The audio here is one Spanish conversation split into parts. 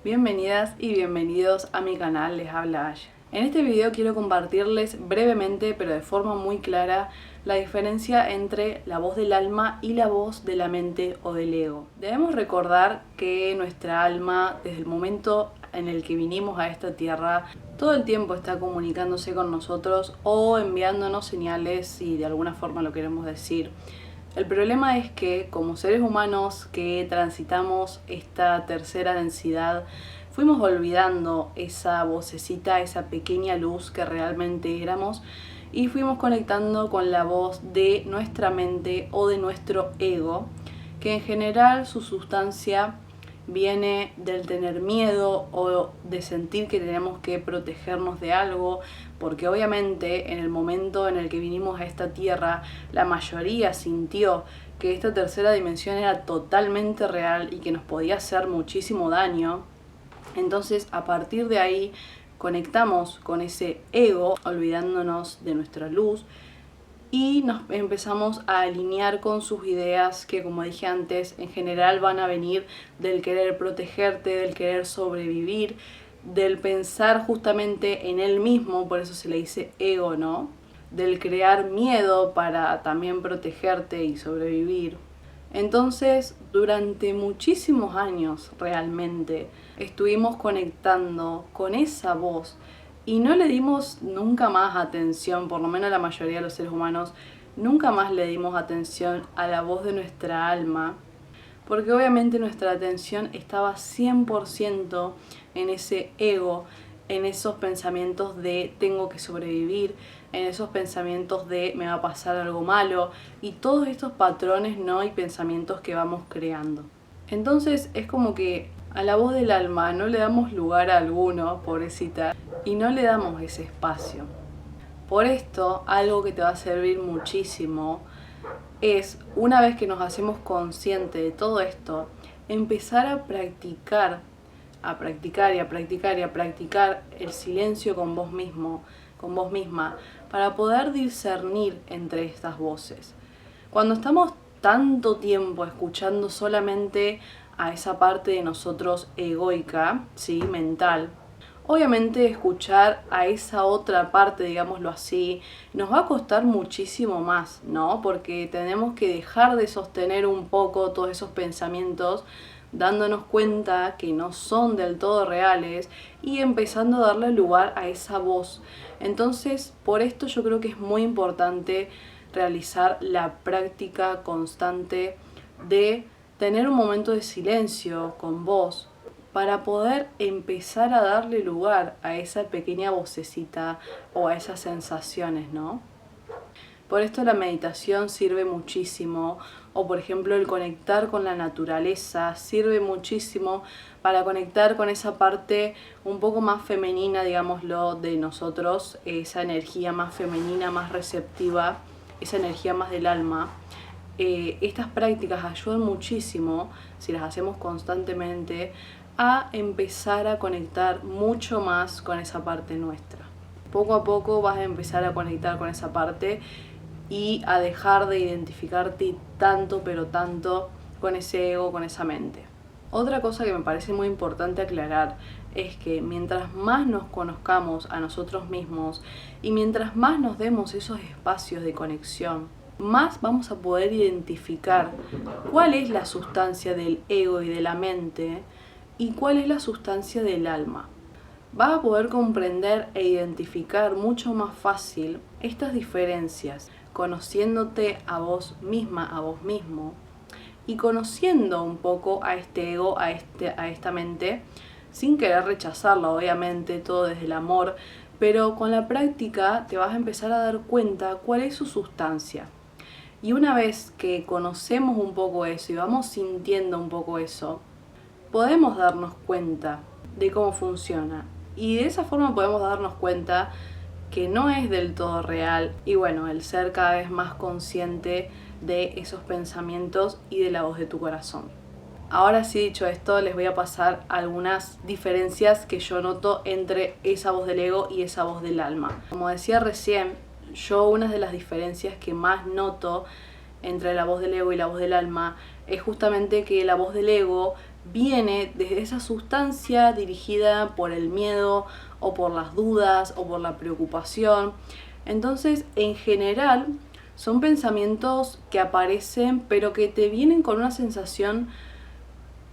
Bienvenidas y bienvenidos a mi canal, les habla Aya. En este video quiero compartirles brevemente, pero de forma muy clara, la diferencia entre la voz del alma y la voz de la mente o del ego. Debemos recordar que nuestra alma, desde el momento en el que vinimos a esta tierra, todo el tiempo está comunicándose con nosotros o enviándonos señales, si de alguna forma lo queremos decir. El problema es que como seres humanos que transitamos esta tercera densidad, fuimos olvidando esa vocecita, esa pequeña luz que realmente éramos, y fuimos conectando con la voz de nuestra mente o de nuestro ego, que en general su sustancia viene del tener miedo o de sentir que tenemos que protegernos de algo, porque obviamente en el momento en el que vinimos a esta tierra, la mayoría sintió que esta tercera dimensión era totalmente real y que nos podía hacer muchísimo daño. Entonces, a partir de ahí, conectamos con ese ego, olvidándonos de nuestra luz, y nos empezamos a alinear con sus ideas que, como dije antes, en general van a venir del querer protegerte, del querer sobrevivir, del pensar justamente en él mismo, por eso se le dice ego, ¿no? Del crear miedo para también protegerte y sobrevivir. Entonces, durante muchísimos años realmente estuvimos conectando con esa voz y no le dimos nunca más atención, por lo menos la mayoría de los seres humanos, nunca más le dimos atención a la voz de nuestra alma, porque obviamente nuestra atención estaba 100% en ese ego, en esos pensamientos de tengo que sobrevivir, en esos pensamientos de me va a pasar algo malo y todos estos patrones, ¿no? Y pensamientos que vamos creando. Entonces es como que a la voz del alma no le damos lugar a alguno, pobrecita, y no le damos ese espacio. Por esto, algo que te va a servir muchísimo es, una vez que nos hacemos conscientes de todo esto, empezar a practicar el silencio con vos mismo, con vos misma, para poder discernir entre estas voces. Cuando estamos tanto tiempo escuchando solamente a esa parte de nosotros egoica, ¿sí? Mental, obviamente escuchar a esa otra parte, digámoslo así, nos va a costar muchísimo más, ¿no? Porque tenemos que dejar de sostener un poco todos esos pensamientos, dándonos cuenta que no son del todo reales y empezando a darle lugar a esa voz. Entonces, por esto yo creo que es muy importante realizar la práctica constante de tener un momento de silencio con vos para poder empezar a darle lugar a esa pequeña vocecita o a esas sensaciones, ¿no? Por esto la meditación sirve muchísimo, o por ejemplo el conectar con la naturaleza sirve muchísimo para conectar con esa parte un poco más femenina, digámoslo, de nosotros, esa energía más femenina, más receptiva, esa energía más del alma. Estas prácticas ayudan muchísimo, si las hacemos constantemente, a empezar a conectar mucho más con esa parte nuestra. Poco a poco vas a empezar a conectar con esa parte y a dejar de identificarte tanto, pero tanto con ese ego, con esa mente. Otra cosa que me parece muy importante aclarar es que mientras más nos conozcamos a nosotros mismos y mientras más nos demos esos espacios de conexión, más vamos a poder identificar cuál es la sustancia del ego y de la mente y cuál es la sustancia del alma. Vas a poder comprender e identificar mucho más fácil estas diferencias, conociéndote a vos misma, a vos mismo, y conociendo un poco a este ego, a esta mente, sin querer rechazarla, obviamente, todo desde el amor, pero con la práctica te vas a empezar a dar cuenta cuál es su sustancia. Y una vez que conocemos un poco eso y vamos sintiendo un poco eso, podemos darnos cuenta de cómo funciona. Y de esa forma podemos darnos cuenta que no es del todo real y bueno, el ser cada vez más consciente de esos pensamientos y de la voz de tu corazón. Ahora sí, dicho esto, les voy a pasar algunas diferencias que yo noto entre esa voz del ego y esa voz del alma. Como decía recién, yo una de las diferencias que más noto entre la voz del ego y la voz del alma es justamente que la voz del ego viene desde esa sustancia dirigida por el miedo o por las dudas o por la preocupación. Entonces, en general, son pensamientos que aparecen pero que te vienen con una sensación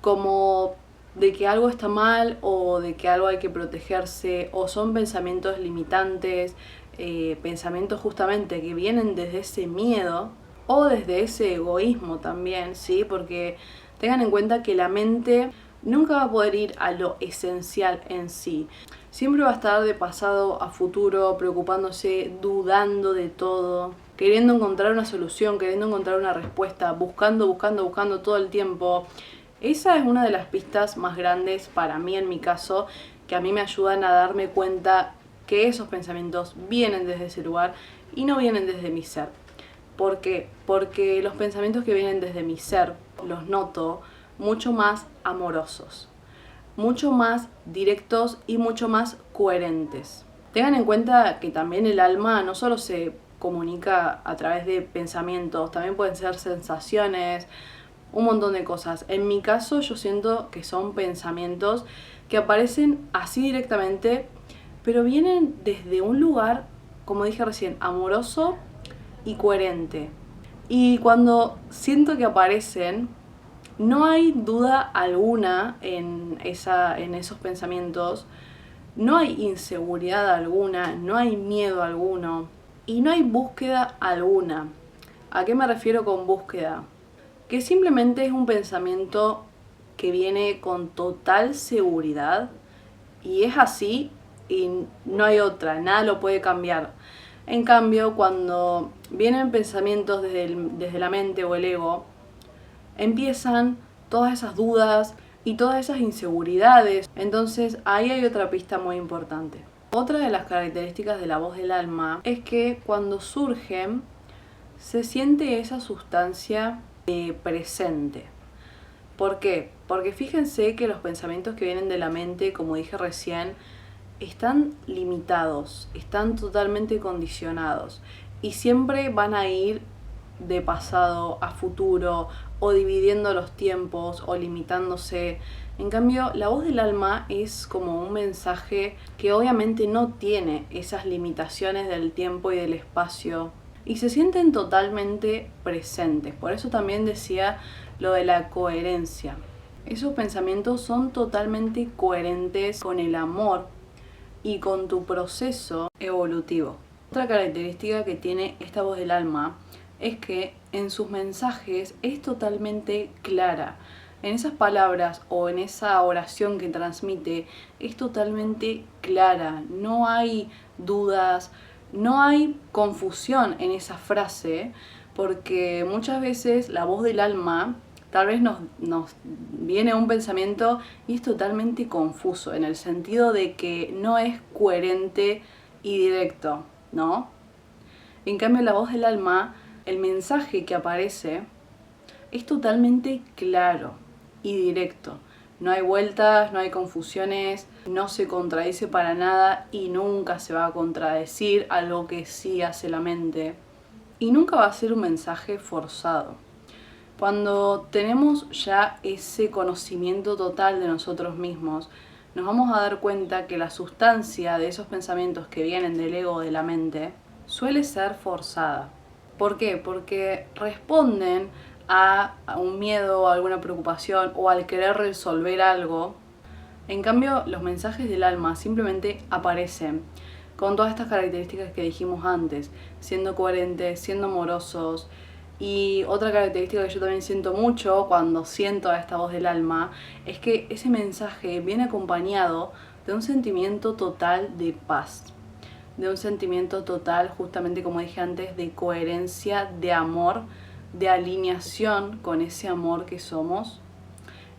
como de que algo está mal o de que algo hay que protegerse, o son pensamientos limitantes, pensamientos justamente que vienen desde ese miedo o desde ese egoísmo también, ¿sí? Porque tengan en cuenta que la mente nunca va a poder ir a lo esencial en sí. Siempre va a estar de pasado a futuro, preocupándose, dudando de todo, queriendo encontrar una solución, queriendo encontrar una respuesta, buscando todo el tiempo. Esa es una de las pistas más grandes para mí, en mi caso, que a mí me ayudan a darme cuenta que esos pensamientos vienen desde ese lugar y no vienen desde mi ser. ¿Por qué? Porque los pensamientos que vienen desde mi ser los noto mucho más amorosos, mucho más directos y mucho más coherentes. Tengan en cuenta que también el alma no solo se comunica a través de pensamientos, también pueden ser sensaciones, un montón de cosas. En mi caso yo siento que son pensamientos que aparecen así directamente, pero vienen desde un lugar, como dije recién, amoroso y coherente. Y cuando siento que aparecen, no hay duda alguna en esos pensamientos, no hay inseguridad alguna, no hay miedo alguno y no hay búsqueda alguna. ¿A qué me refiero con búsqueda? Que simplemente es un pensamiento que viene con total seguridad y es así y no hay otra, nada lo puede cambiar. En cambio, cuando vienen pensamientos desde la mente o el ego, empiezan todas esas dudas y todas esas inseguridades. Entonces ahí hay otra pista muy importante. Otra de las características de la voz del alma es que cuando surgen se siente esa sustancia presente. ¿Por qué? Porque fíjense que los pensamientos que vienen de la mente, como dije recién, están limitados, están totalmente condicionados y siempre van a ir de pasado a futuro o dividiendo los tiempos o limitándose. En cambio, la voz del alma es como un mensaje que obviamente no tiene esas limitaciones del tiempo y del espacio y se sienten totalmente presentes. Por eso también decía lo de la coherencia. Esos pensamientos son totalmente coherentes con el amor y con tu proceso evolutivo. Otra característica que tiene esta voz del alma es que en sus mensajes es totalmente clara. En esas palabras o en esa oración que transmite es totalmente clara. No hay dudas, no hay confusión en esa frase, porque muchas veces la voz del alma tal vez nos viene un pensamiento y es totalmente confuso, en el sentido de que no es coherente y directo, ¿no? En cambio, la voz del alma, el mensaje que aparece es totalmente claro y directo. No hay vueltas, no hay confusiones, no se contradice para nada y nunca se va a contradecir algo que sí hace la mente. Y nunca va a ser un mensaje forzado. Cuando tenemos ya ese conocimiento total de nosotros mismos, nos vamos a dar cuenta que la sustancia de esos pensamientos que vienen del ego o de la mente suele ser forzada. ¿Por qué? Porque responden a un miedo, a alguna preocupación o al querer resolver algo. En cambio, los mensajes del alma simplemente aparecen con todas estas características que dijimos antes, siendo coherentes, siendo amorosos. Y otra característica que yo también siento mucho cuando siento a esta voz del alma es que ese mensaje viene acompañado de un sentimiento total de paz, de un sentimiento total, justamente como dije antes, de coherencia, de amor, de alineación con ese amor que somos.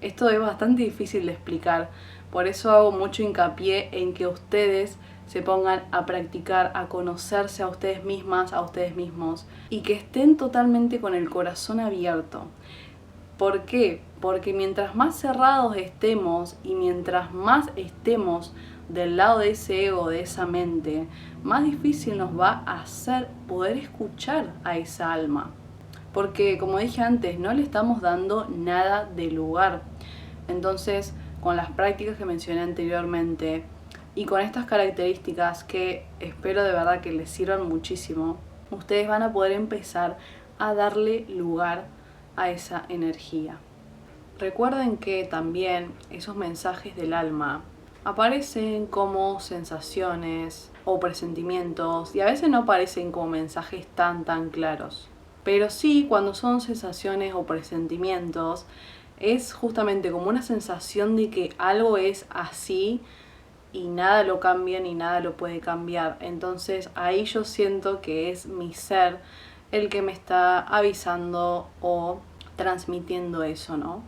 Esto es bastante difícil de explicar, por eso hago mucho hincapié en que ustedes se pongan a practicar, a conocerse a ustedes mismas, a ustedes mismos y que estén totalmente con el corazón abierto. ¿Por qué? Porque mientras más cerrados estemos y mientras más estemos del lado de ese ego, de esa mente, más difícil nos va a hacer poder escuchar a esa alma. Porque, como dije antes, no le estamos dando nada de lugar. Entonces, con las prácticas que mencioné anteriormente y con estas características que espero de verdad que les sirvan muchísimo, ustedes van a poder empezar a darle lugar a esa energía. Recuerden que también esos mensajes del alma aparecen como sensaciones o presentimientos y a veces no aparecen como mensajes tan claros. Pero sí, cuando son sensaciones o presentimientos, es justamente como una sensación de que algo es así y nada lo cambia ni nada lo puede cambiar. Entonces ahí yo siento que es mi ser el que me está avisando o transmitiendo eso, ¿no?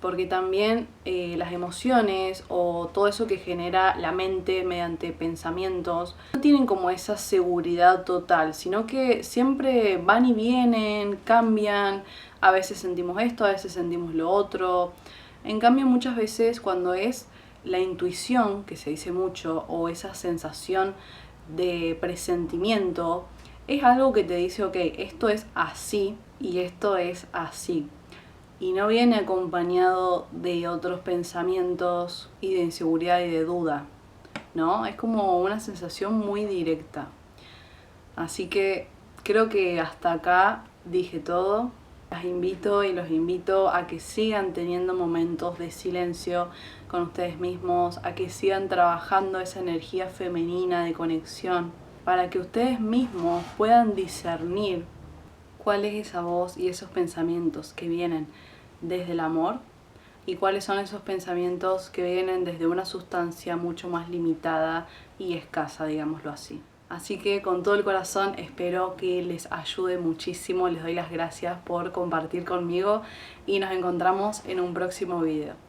Porque también las emociones o todo eso que genera la mente mediante pensamientos no tienen como esa seguridad total, sino que siempre van y vienen, cambian, a veces sentimos esto, a veces sentimos lo otro. En cambio, muchas veces cuando es la intuición, que se dice mucho, o esa sensación de presentimiento, es algo que te dice, ok, esto es así y esto es así. Y no viene acompañado de otros pensamientos y de inseguridad y de duda, ¿no? Es como una sensación muy directa. Así que creo que hasta acá dije todo. Las invito y los invito a que sigan teniendo momentos de silencio con ustedes mismos, a que sigan trabajando esa energía femenina de conexión, para que ustedes mismos puedan discernir cuál es esa voz y esos pensamientos que vienen desde el amor y cuáles son esos pensamientos que vienen desde una sustancia mucho más limitada y escasa, digámoslo así. Así que con todo el corazón espero que les ayude muchísimo, les doy las gracias por compartir conmigo y nos encontramos en un próximo video.